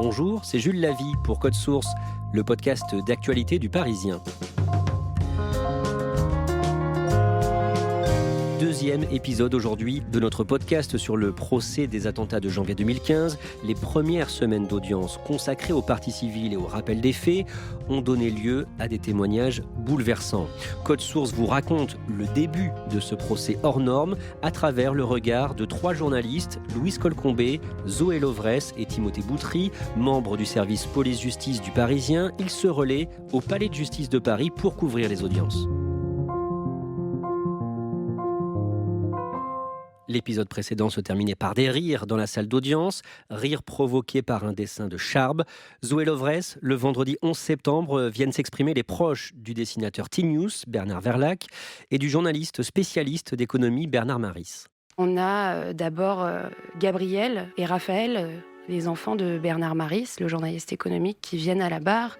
Bonjour, c'est Jules Lavie pour Code Source, le podcast d'actualité du Parisien. Deuxième épisode aujourd'hui de notre podcast sur le procès des attentats de janvier 2015. Les premières semaines d'audience consacrées aux parties civiles et au rappel des faits ont donné lieu à des témoignages bouleversants. Code Source vous raconte le début de ce procès hors norme à travers le regard de trois journalistes, Louise Colcombé, Zoé Lovresse et Timothée Boutry, membres du service police-justice du Parisien. Ils se relaient au Palais de justice de Paris pour couvrir les audiences. L'épisode précédent se terminait par des rires dans la salle d'audience, rires provoqués par un dessin de Charb. Zoé Lovresse, le vendredi 11 septembre, viennent s'exprimer les proches du dessinateur Tinius, Bernard Verlac, et du journaliste spécialiste d'économie Bernard Maris. On a d'abord Gabriel et Raphaël, les enfants de Bernard Maris, le journaliste économique, qui viennent à la barre.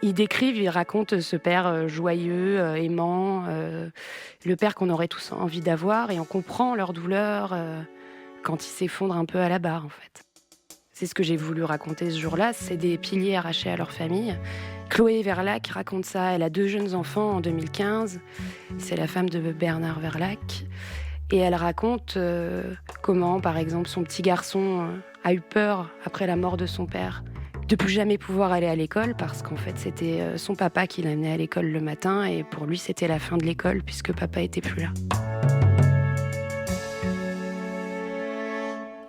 Ils décrivent, ils racontent ce père joyeux, aimant, le père qu'on aurait tous envie d'avoir, et on comprend leur douleur quand ils s'effondrent un peu à la barre, en fait. C'est ce que j'ai voulu raconter ce jour-là, c'est des piliers arrachés à leur famille. Chloé Verlac raconte ça, elle a 2 jeunes enfants en 2015, c'est la femme de Bernard Verlac, et elle raconte comment, par exemple, son petit garçon a eu peur après la mort de son père, de plus jamais pouvoir aller à l'école parce qu'en fait c'était son papa qui l'amenait à l'école le matin et pour lui c'était la fin de l'école puisque papa était plus là.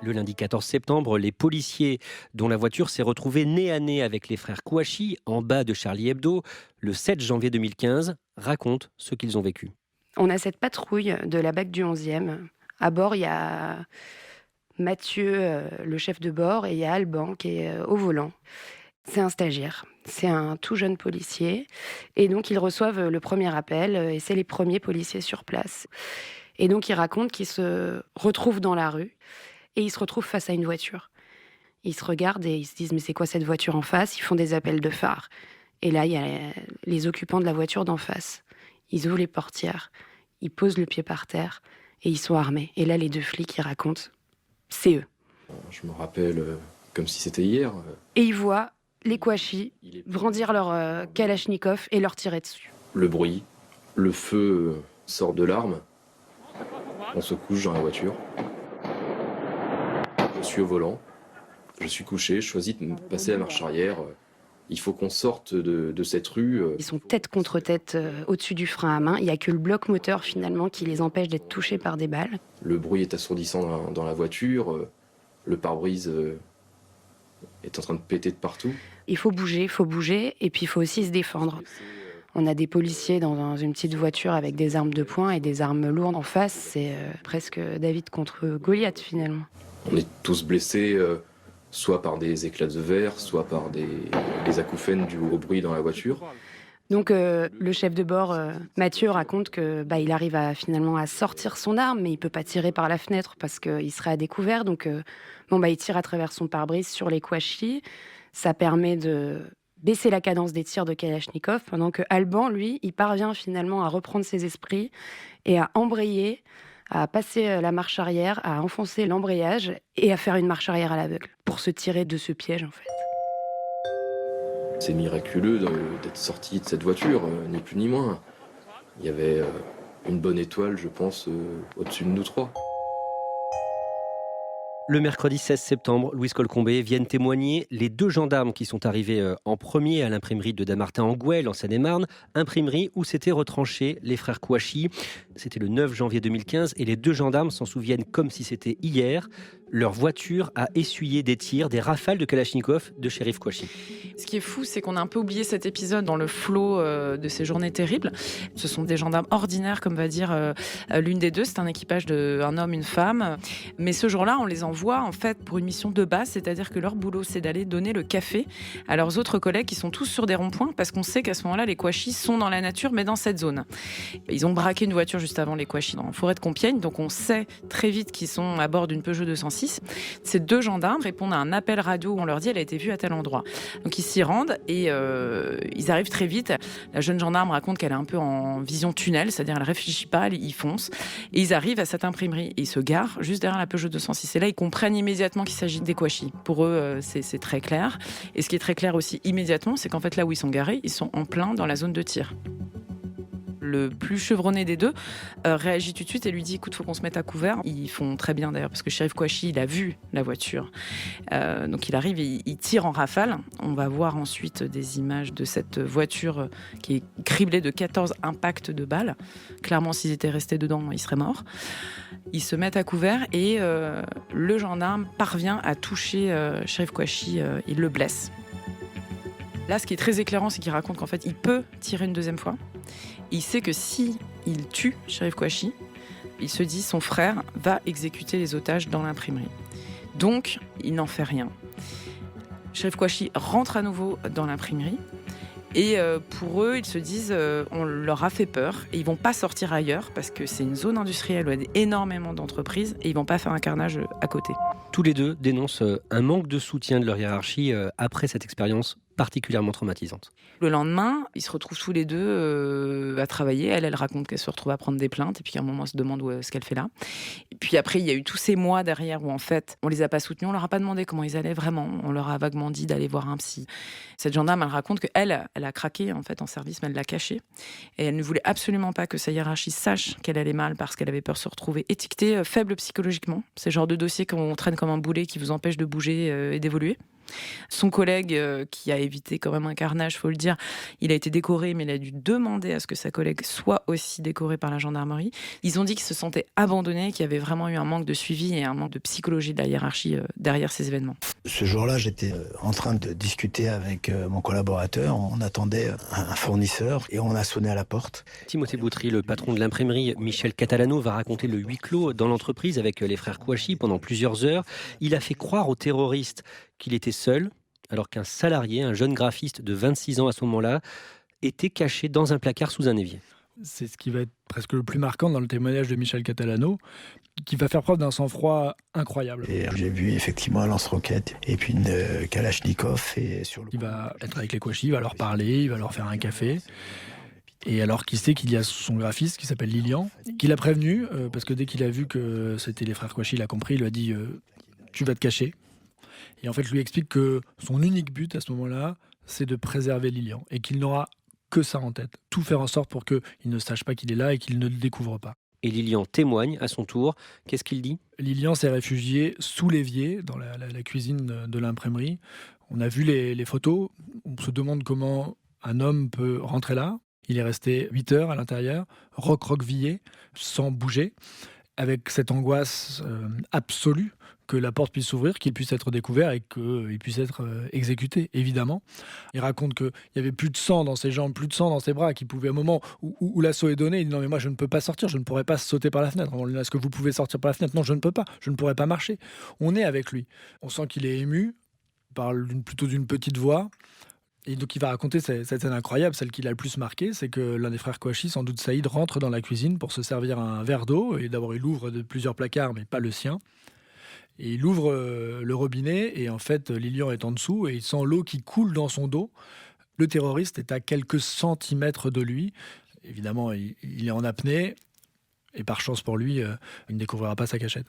Le lundi 14 septembre, les policiers dont la voiture s'est retrouvée nez à nez avec les frères Kouachi en bas de Charlie Hebdo le 7 janvier 2015 racontent ce qu'ils ont vécu. On a cette patrouille de la BAC du 11e. À bord, il y a Mathieu, le chef de bord, et il y a Alban qui est au volant. C'est un stagiaire, c'est un tout jeune policier. Et donc, ils reçoivent le premier appel et c'est les premiers policiers sur place. Et donc, ils racontent qu'ils se retrouvent dans la rue et ils se retrouvent face à une voiture. Ils se regardent et ils se disent « Mais c'est quoi cette voiture en face ?» Ils font des appels de phare. Et là, il y a les occupants de la voiture d'en face. Ils ouvrent les portières, ils posent le pied par terre et ils sont armés. Et là, les 2 flics, ils racontent. C'est eux. Je me rappelle comme si c'était hier. Et ils voient les Kouachi brandir leur kalachnikov et leur tirer dessus. Le bruit, le feu sort de l'arme. On se couche dans la voiture. Je suis au volant. Je suis couché. Je choisis de passer à marche arrière. Il faut qu'on sorte de cette rue. Ils sont tête contre tête au-dessus du frein à main. Il n'y a que le bloc moteur finalement qui les empêche d'être touchés par des balles. Le bruit est assourdissant dans la voiture. Le pare-brise est en train de péter de partout. Il faut bouger, et puis il faut aussi se défendre. On a des policiers dans une petite voiture avec des armes de poing et des armes lourdes en face. C'est presque David contre Goliath finalement. On est tous blessés. Soit par des éclats de verre, soit par des acouphènes dus au bruit dans la voiture. Donc le chef de bord, Mathieu, raconte que il arrive finalement à sortir son arme, mais il peut pas tirer par la fenêtre parce qu'il serait à découvert. Donc il tire à travers son pare-brise sur les Kouachi. Ça permet de baisser la cadence des tirs de Kalachnikov, pendant que Alban, lui, il parvient finalement à reprendre ses esprits et à embrayer, à passer la marche arrière, à enfoncer l'embrayage et à faire une marche arrière à l'aveugle pour se tirer de ce piège en fait. C'est miraculeux d'être sorti de cette voiture, ni plus ni moins. Il y avait une bonne étoile, je pense, au-dessus de nous 3. Le mercredi 16 septembre, Louise Colcombé viennent témoigner les 2 gendarmes qui sont arrivés en premier à l'imprimerie de Dammartin en Gouel, en Seine-et-Marne, imprimerie où s'étaient retranchés les frères Kouachi. C'était le 9 janvier 2015 et les 2 gendarmes s'en souviennent comme si c'était hier. Leur voiture a essuyé des tirs, des rafales de Kalachnikov de Chérif Kouachi. Ce qui est fou, c'est qu'on a un peu oublié cet épisode dans le flot de ces journées terribles. Ce sont des gendarmes ordinaires, comme va dire l'une des 2. C'est un équipage d'un homme, une femme. Mais ce jour-là, on les envoie en fait pour une mission de base, c'est-à-dire que leur boulot, c'est d'aller donner le café à leurs autres collègues qui sont tous sur des ronds-points, parce qu'on sait qu'à ce moment-là, les Kouachi sont dans la nature, mais dans cette zone. Ils ont braqué une voiture juste avant les Kouachi en forêt de Compiègne, donc on sait très vite qu'ils sont à bord d'une Peugeot 206. 206. Ces 2 gendarmes répondent à un appel radio où on leur dit « elle a été vue à tel endroit ». Donc ils s'y rendent et ils arrivent très vite. La jeune gendarme raconte qu'elle est un peu en vision tunnel, c'est-à-dire elle réfléchit pas, ils foncent. Et ils arrivent à cette imprimerie et ils se garent juste derrière la Peugeot 206. Et là, ils comprennent immédiatement qu'il s'agit des Kouachi. Pour eux, c'est très clair. Et ce qui est très clair aussi immédiatement, c'est qu'en fait, là où ils sont garés, ils sont en plein dans la zone de tir. Le plus chevronné des 2 réagit tout de suite et lui dit « écoute, faut qu'on se mette à couvert ». Ils font très bien d'ailleurs parce que Chérif Kouachi, il a vu la voiture. Donc il arrive et il tire en rafale. On va voir ensuite des images de cette voiture qui est criblée de 14 impacts de balles. Clairement, s'ils étaient restés dedans, ils seraient morts. Ils se mettent à couvert et le gendarme parvient à toucher Chérif Kouachi. Il le blesse. Là, ce qui est très éclairant, c'est qu'il raconte qu'en fait, il peut tirer une 2e fois. Il sait que si il tue Chérif Kouachi, il se dit son frère va exécuter les otages dans l'imprimerie. Donc, il n'en fait rien. Chérif Kouachi rentre à nouveau dans l'imprimerie. Et pour eux, ils se disent on leur a fait peur et ils vont pas sortir ailleurs parce que c'est une zone industrielle où il y a énormément d'entreprises et ils vont pas faire un carnage à côté. Tous les 2 dénoncent un manque de soutien de leur hiérarchie après cette expérience particulièrement traumatisante. Le lendemain, ils se retrouvent tous les 2 à travailler. Elle raconte qu'elle se retrouve à prendre des plaintes et puis à un moment, elle se demande ce qu'elle fait là. Et puis après, il y a eu tous ces mois derrière où en fait, on les a pas soutenus, on leur a pas demandé comment ils allaient vraiment. On leur a vaguement dit d'aller voir un psy. Cette gendarme, elle raconte qu'elle a craqué en fait en service, mais elle l'a caché. Et elle ne voulait absolument pas que sa hiérarchie sache qu'elle allait mal parce qu'elle avait peur de se retrouver étiquetée faible psychologiquement. C'est le genre de dossier qu'on traîne comme un boulet qui vous empêche de bouger et d'évoluer. Son collègue, qui a évité quand même un carnage, faut le dire, il a été décoré, mais il a dû demander à ce que sa collègue soit aussi décorée par la gendarmerie. Ils ont dit qu'ils se sentaient abandonnés, qu'il y avait vraiment eu un manque de suivi et un manque de psychologie de la hiérarchie derrière ces événements. Ce jour-là, j'étais en train de discuter avec mon collaborateur. On attendait un fournisseur et on a sonné à la porte. Timothée Boutry, le patron de l'imprimerie Michel Catalano, va raconter le huis clos dans l'entreprise avec les frères Kouachi pendant plusieurs heures. Il a fait croire aux terroristes qu'il était seul, alors qu'un salarié, un jeune graphiste de 26 ans à ce moment-là, était caché dans un placard sous un évier. C'est ce qui va être presque le plus marquant dans le témoignage de Michel Catalano, qui va faire preuve d'un sang-froid incroyable. Et j'ai vu effectivement un lance-roquette et puis une Kalachnikov. Il va être avec les Kouachi, il va leur parler, il va leur faire un café. Et alors qu'il sait qu'il y a son graphiste qui s'appelle Lilian, qu'il a prévenu, parce que dès qu'il a vu que c'était les frères Kouachi, il a compris, il lui a dit « tu vas te cacher ». Et en fait, lui explique que son unique but à ce moment-là, c'est de préserver Lilian et qu'il n'aura que ça en tête. Tout faire en sorte pour qu'il ne sache pas qu'il est là et qu'il ne le découvre pas. Et Lilian témoigne à son tour. Qu'est-ce qu'il dit ? Lilian s'est réfugié sous l'évier, dans la cuisine de l'imprimerie. On a vu les photos. On se demande comment un homme peut rentrer là. Il est resté 8 heures à l'intérieur, recroquevillé, sans bouger, avec cette angoisse absolue que la porte puisse s'ouvrir, qu'il puisse être découvert et qu'il puisse être exécuté, évidemment. Il raconte qu'il n'y avait plus de sang dans ses jambes, plus de sang dans ses bras, qu'il pouvait, au moment où l'assaut est donné, il dit « Non, mais moi, je ne peux pas sortir, je ne pourrais pas sauter par la fenêtre. » Est-ce que vous pouvez sortir par la fenêtre ? Non, je ne peux pas, je ne pourrais pas marcher. On est avec lui. On sent qu'il est ému, il parle plutôt d'une petite voix. Et donc il va raconter cette scène incroyable, celle qui l'a le plus marqué, c'est que l'un des frères Kouachi, sans doute Saïd, rentre dans la cuisine pour se servir un verre d'eau. Et d'abord, il ouvre de plusieurs placards, mais pas le sien. Et il ouvre le robinet et en fait, Lilian est en dessous et il sent l'eau qui coule dans son dos. Le terroriste est à quelques centimètres de lui. Évidemment, il est en apnée et par chance pour lui, il ne découvrira pas sa cachette.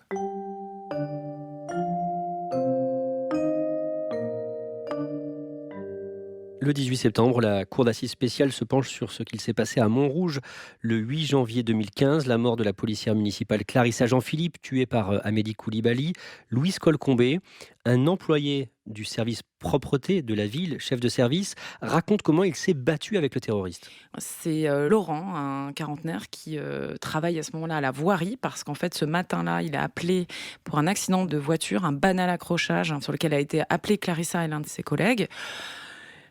Le 18 septembre, la Cour d'assises spéciale se penche sur ce qu'il s'est passé à Montrouge le 8 janvier 2015, la mort de la policière municipale Clarissa Jean-Philippe, tuée par Amélie Koulibaly. Louise Colcombé, un employé du service propreté de la ville, chef de service, raconte comment il s'est battu avec le terroriste. C'est Laurent, un quarantenaire, qui travaille à ce moment-là à la voirie, parce qu'en fait, ce matin-là, il a appelé pour un accident de voiture, un banal accrochage sur lequel a été appelée Clarissa et l'un de ses collègues.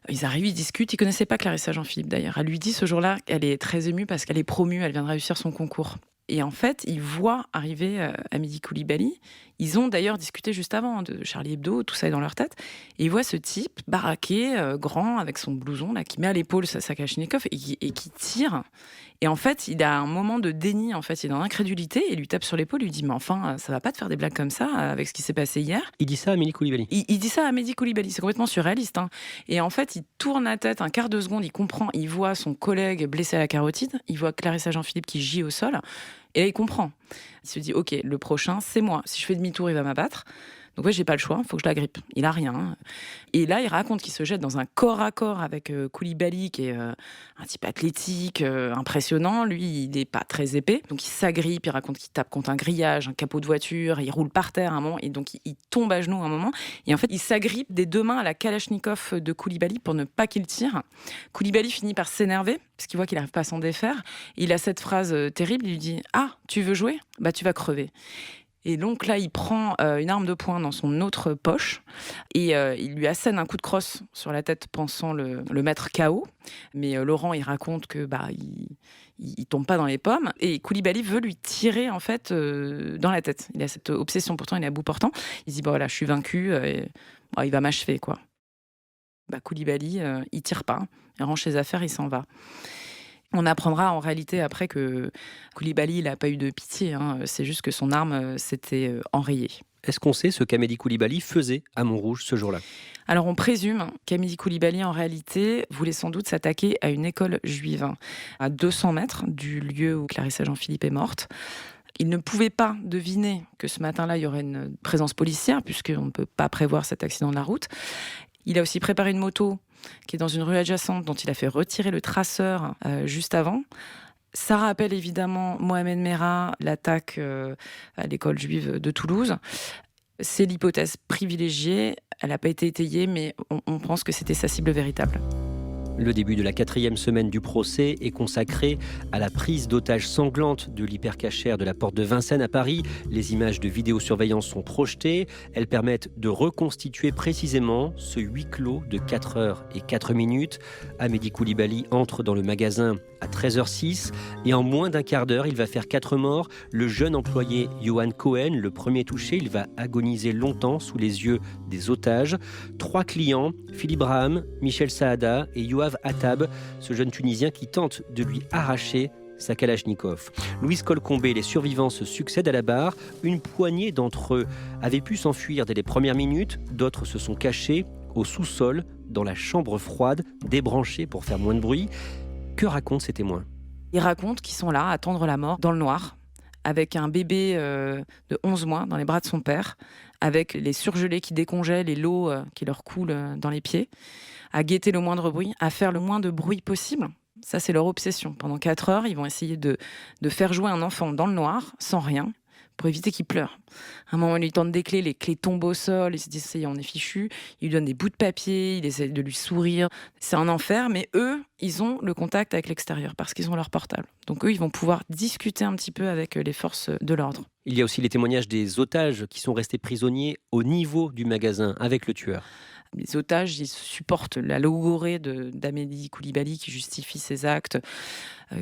Ils arrivent, ils discutent. Ils ne connaissaient pas Clarissa Jean-Philippe, d'ailleurs. Elle lui dit ce jour-là qu'elle est très émue parce qu'elle est promue, elle vient de réussir son concours. Et en fait, il voit arriver Amélie Coulibaly. Ils ont d'ailleurs discuté juste avant de Charlie Hebdo, tout ça est dans leur tête. Et il voit ce type baraqué, grand, avec son blouson, là, qui met à l'épaule sa Kalachnikov et qui tire. Et en fait, il a un moment de déni, en fait, il est dans l'incrédulité, et il lui tape sur l'épaule, il lui dit « Mais enfin, ça va pas te faire des blagues comme ça avec ce qui s'est passé hier ?» Il dit ça à Amélie Coulibaly. Il dit ça à Amélie Coulibaly, c'est complètement surréaliste. Hein. Et en fait, il tourne la tête un quart de seconde, il comprend, il voit son collègue blessé à la carotide, il voit Clarissa Jean-Philippe qui gît au sol, et là, il comprend. Il se dit « Ok, le prochain, c'est moi. Si je fais demi-tour, il va m'abattre. » Donc ouais, j'ai pas le choix, il faut que je la grippe. Il a rien. Et là, il raconte qu'il se jette dans un corps à corps avec Coulibaly, qui est un type athlétique, impressionnant. Lui, il n'est pas très épais. Donc il s'agrippe, il raconte qu'il tape contre un grillage, un capot de voiture, il roule par terre à un moment, et donc il tombe à genoux à un moment. Et en fait, il s'agrippe des deux mains à la Kalachnikov de Coulibaly pour ne pas qu'il tire. Coulibaly finit par s'énerver, parce qu'il voit qu'il n'arrive pas à s'en défaire. Il a cette phrase terrible, il lui dit « Ah, tu veux jouer ? Bah tu vas crever ». Et donc là, il prend une arme de poing dans son autre poche et il lui assène un coup de crosse sur la tête, pensant le mettre KO. Mais Laurent, il raconte que il tombe pas dans les pommes. Et Coulibaly veut lui tirer en fait dans la tête. Il a cette obsession, pourtant il est à bout portant. Il se dit voilà, je suis vaincu, il va m'achever quoi. Coulibaly, il tire pas, il range ses affaires, il s'en va. On apprendra en réalité après que Coulibaly, il n'a pas eu de pitié. Hein. C'est juste que son arme s'était enrayée. Est-ce qu'on sait ce qu'Amélie Coulibaly faisait à Montrouge ce jour-là ? Alors on présume qu'Amélie Coulibaly, en réalité, voulait sans doute s'attaquer à une école juive, à 200 mètres du lieu où Clarissa Jean-Philippe est morte. Il ne pouvait pas deviner que ce matin-là, il y aurait une présence policière, puisqu'on ne peut pas prévoir cet accident de la route. Il a aussi préparé une moto qui est dans une rue adjacente, dont il a fait retirer le traceur juste avant. Ça rappelle évidemment Mohamed Merah, l'attaque à l'école juive de Toulouse. C'est l'hypothèse privilégiée, elle n'a pas été étayée, mais on pense que c'était sa cible véritable. Le début de la 4e semaine du procès est consacré à la prise d'otage sanglante de l'hypercachère de la porte de Vincennes à Paris. Les images de vidéosurveillance sont projetées. Elles permettent de reconstituer précisément ce huis clos de 4 heures et 4 minutes. Amélie Coulibaly entre dans le magasin à 13h06 et en moins d'un quart d'heure, il va faire 4 morts. Le jeune employé Yohan Cohen, le premier touché, il va agoniser longtemps sous les yeux des otages. 3 clients, Philippe Braham, Michel Saada et Yoav Attab, ce jeune Tunisien qui tente de lui arracher sa Kalachnikov. Louise Colcombé, les survivants se succèdent à la barre. Une poignée d'entre eux avaient pu s'enfuir dès les premières minutes. D'autres se sont cachés au sous-sol, dans la chambre froide, débranchée pour faire moins de bruit. Que racontent ces témoins ? Ils racontent qu'ils sont là à attendre la mort dans le noir, avec un bébé de 11 mois dans les bras de son père, avec les surgelés qui décongèlent et l'eau qui leur coule dans les pieds, à guetter le moindre bruit, à faire le moins de bruit possible. Ça, c'est leur obsession. Pendant 4 heures, ils vont essayer de faire jouer un enfant dans le noir, sans rien, pour éviter qu'il pleure. À un moment, ils lui tendent des clés, les clés tombent au sol, ils se disent « ça y est, on est fichu ». Ils lui donnent des bouts de papier, ils essaient de lui sourire. C'est un enfer, mais eux, ils ont le contact avec l'extérieur, parce qu'ils ont leur portable. Donc eux, ils vont pouvoir discuter un petit peu avec les forces de l'ordre. Il y a aussi les témoignages des otages qui sont restés prisonniers au niveau du magasin avec le tueur. Les otages, ils supportent la logorée d'Amélie Coulibaly qui justifie ses actes,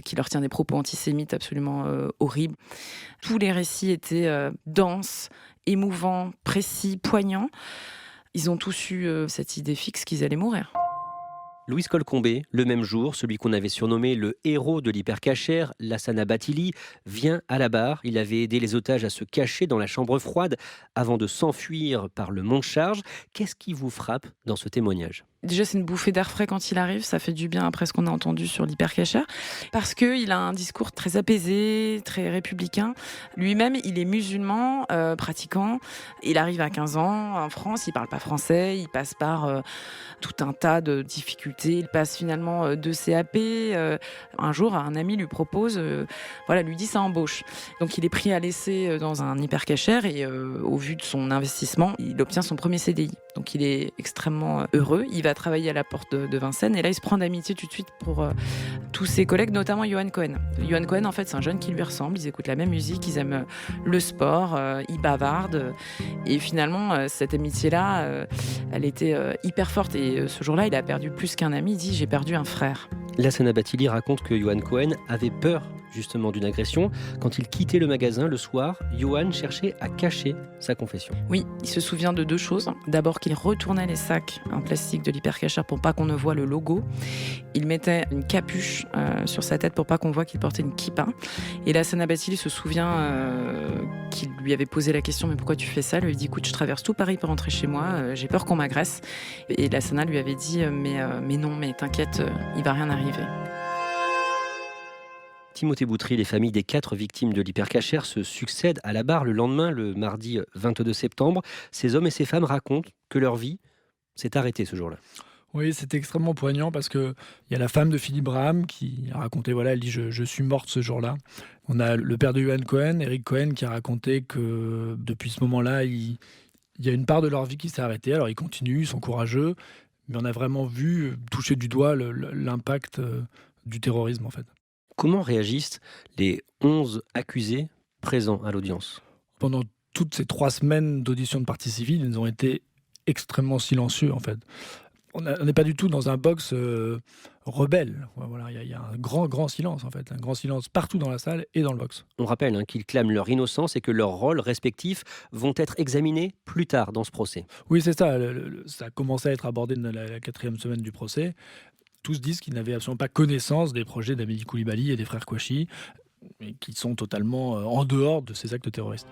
qui leur tient des propos antisémites absolument horribles. Tous les récits étaient denses, émouvants, précis, poignants. Ils ont tous eu cette idée fixe qu'ils allaient mourir. Louise Colcombé, le même jour, celui qu'on avait surnommé le héros de l'hypercachère, Lassana Bathily, vient à la barre. Il avait aidé les otages à se cacher dans la chambre froide avant de s'enfuir par le monte-charge. Qu'est-ce qui vous frappe dans ce témoignage ? Déjà, c'est une bouffée d'air frais quand il arrive. Ça fait du bien après ce qu'on a entendu sur l'hypercachère. Parce qu'il a un discours très apaisé, très républicain. Lui-même, il est musulman, pratiquant. Il arrive à 15 ans en France. Il parle pas français. Il passe par tout un tas de difficultés. Il passe finalement 2 CAP. Un jour, un ami lui propose, lui dit ça embauche. Donc, il est pris à l'essai dans un hypercachère et au vu de son investissement, il obtient son premier CDI. Donc, il est extrêmement heureux. Il va travailler à la porte de Vincennes et là il se prend d'amitié tout de suite pour tous ses collègues, notamment Yohan Cohen. Yohan Cohen, en fait, c'est un jeune qui lui ressemble, ils écoutent la même musique, ils aiment le sport, ils bavardent et finalement cette amitié-là elle était hyper forte et ce jour-là il a perdu plus qu'un ami, il dit j'ai perdu un frère. Lassana Bathily raconte que Yohan Cohen avait peur justement d'une agression. Quand il quittait le magasin le soir, Johan cherchait à cacher sa confession. Oui, il se souvient de 2 choses. D'abord qu'il retournait les sacs en plastique de l'hypercachère pour pas qu'on ne voit le logo. Il mettait une capuche sur sa tête pour pas qu'on voit qu'il portait une kippa. Et là, Sana Bassili se souvient qu'il lui avait posé la question « Mais pourquoi tu fais ça ?» Il lui dit « Écoute, je traverse tout Paris pour rentrer chez moi, j'ai peur qu'on m'agresse. » Et la Sana lui avait dit « Mais non, mais t'inquiète, il va rien arriver. » Timothée Boutry, les familles des 4 victimes de l'hypercachère se succèdent à la barre le lendemain, le mardi 22 septembre. Ces hommes et ces femmes racontent que leur vie s'est arrêtée ce jour-là. Oui, c'est extrêmement poignant parce qu'il y a la femme de Philippe Braham qui a raconté, elle dit je suis morte ce jour-là. On a le père de Johan Cohen, Eric Cohen, qui a raconté que depuis ce moment-là, il y a une part de leur vie qui s'est arrêtée. Alors ils continuent, ils sont courageux, mais on a vraiment vu toucher du doigt l'impact du terrorisme en fait. Comment réagissent les 11 accusés présents à l'audience ? Pendant toutes ces 3 semaines d'audition de partie civile, ils ont été extrêmement silencieux en fait. On n'est pas du tout dans un box rebelle. Il y a un grand silence en fait, un grand silence partout dans la salle et dans le box. On rappelle qu'ils clament leur innocence et que leurs rôles respectifs vont être examinés plus tard dans ce procès. Oui, c'est ça. Ça a commencé à être abordé dans la 4e semaine du procès. Tous disent qu'ils n'avaient absolument pas connaissance des projets d'Amélie Coulibaly et des frères Kouachi, et qui sont totalement en dehors de ces actes terroristes.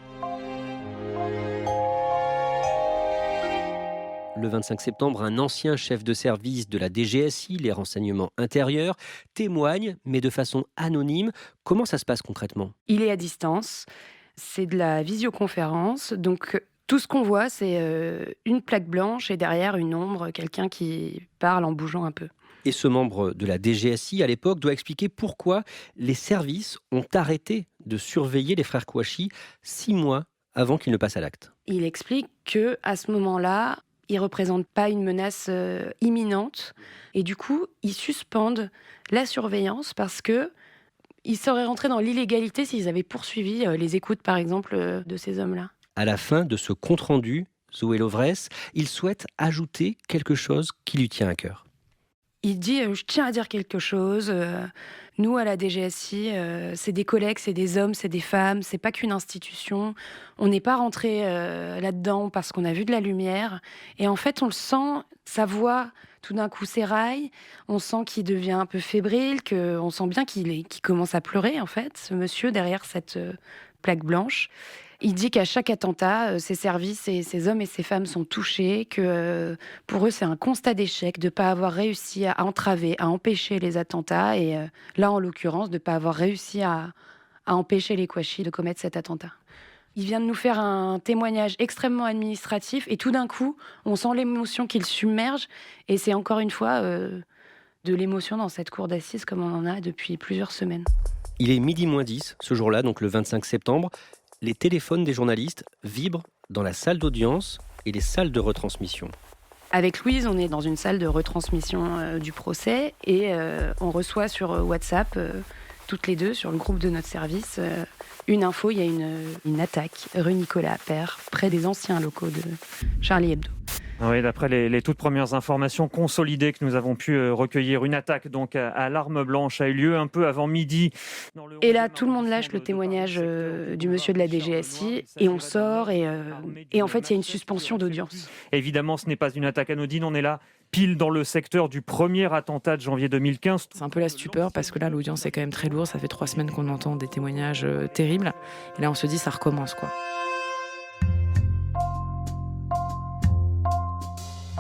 Le 25 septembre, un ancien chef de service de la DGSI, les renseignements intérieurs, témoigne, mais de façon anonyme. Comment ça se passe concrètement ? Il est à distance, c'est de la visioconférence, donc tout ce qu'on voit, c'est une plaque blanche et derrière une ombre, quelqu'un qui parle en bougeant un peu. Et ce membre de la DGSI, à l'époque, doit expliquer pourquoi les services ont arrêté de surveiller les frères Kouachi 6 mois avant qu'ils ne passent à l'acte. Il explique qu'à ce moment-là, ils ne représentent pas une menace imminente. Et du coup, ils suspendent la surveillance parce qu'ils seraient rentrés dans l'illégalité s'ils avaient poursuivi les écoutes, par exemple, de ces hommes-là. À la fin de ce compte-rendu, Zoé Lovresse, il souhaite ajouter quelque chose qui lui tient à cœur. Il dit « Je tiens à dire quelque chose. Nous, à la DGSI, c'est des collègues, c'est des hommes, c'est des femmes. C'est pas qu'une institution. On n'est pas rentré là-dedans parce qu'on a vu de la lumière. Et en fait, on le sent, sa voix, tout d'un coup, s'éraille. On sent qu'il devient un peu fébrile, on sent bien qu'il commence à pleurer, en fait, ce monsieur, derrière cette plaque blanche. Il dit qu'à chaque attentat, ces services et ces hommes et ces femmes sont touchés, que pour eux, c'est un constat d'échec de ne pas avoir réussi à entraver, à empêcher les attentats. Et là, en l'occurrence, de ne pas avoir réussi à empêcher les Kouachi de commettre cet attentat. Il vient de nous faire un témoignage extrêmement administratif et tout d'un coup, on sent l'émotion qu'il submerge. Et c'est encore une fois de l'émotion dans cette cour d'assises comme on en a depuis plusieurs semaines. Il est 12h10 ce jour-là, donc le 25 septembre. Les téléphones des journalistes vibrent dans la salle d'audience et les salles de retransmission. Avec Louise, on est dans une salle de retransmission du procès et on reçoit sur WhatsApp, toutes les deux, sur le groupe de notre service, une info. Il y a une attaque rue Nicolas Appert, près des anciens locaux de Charlie Hebdo. Oui, d'après les toutes premières informations consolidées que nous avons pu recueillir, une attaque donc à l'arme blanche a eu lieu un peu avant midi. Et là, tout le monde lâche le témoignage du monsieur de la DGSI et on sort et en fait, il y a une suspension d'audience. Évidemment, ce n'est pas une attaque anodine, on est là pile dans le secteur du premier attentat de janvier 2015. C'est un peu la stupeur parce que là, l'audience est quand même très lourde. Ça fait 3 semaines qu'on entend des témoignages terribles. Et là, on se dit, ça recommence, quoi.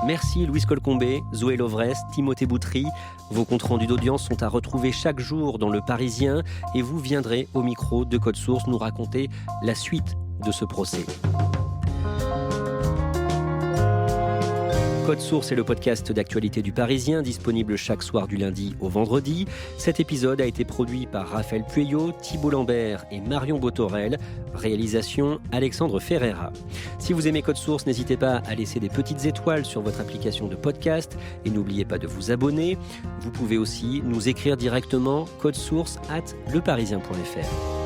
Merci Louise Colcombé, Zoé Lovresse, Timothée Boutry. Vos comptes rendus d'audience sont à retrouver chaque jour dans Le Parisien et vous viendrez au micro de Code Source nous raconter la suite de ce procès. Code Source est le podcast d'actualité du Parisien, disponible chaque soir du lundi au vendredi. Cet épisode a été produit par Raphaël Pueyo, Thibault Lambert et Marion Botorel. Réalisation Alexandre Ferreira. Si vous aimez Code Source, n'hésitez pas à laisser des petites étoiles sur votre application de podcast et n'oubliez pas de vous abonner. Vous pouvez aussi nous écrire directement codesource@leparisien.fr.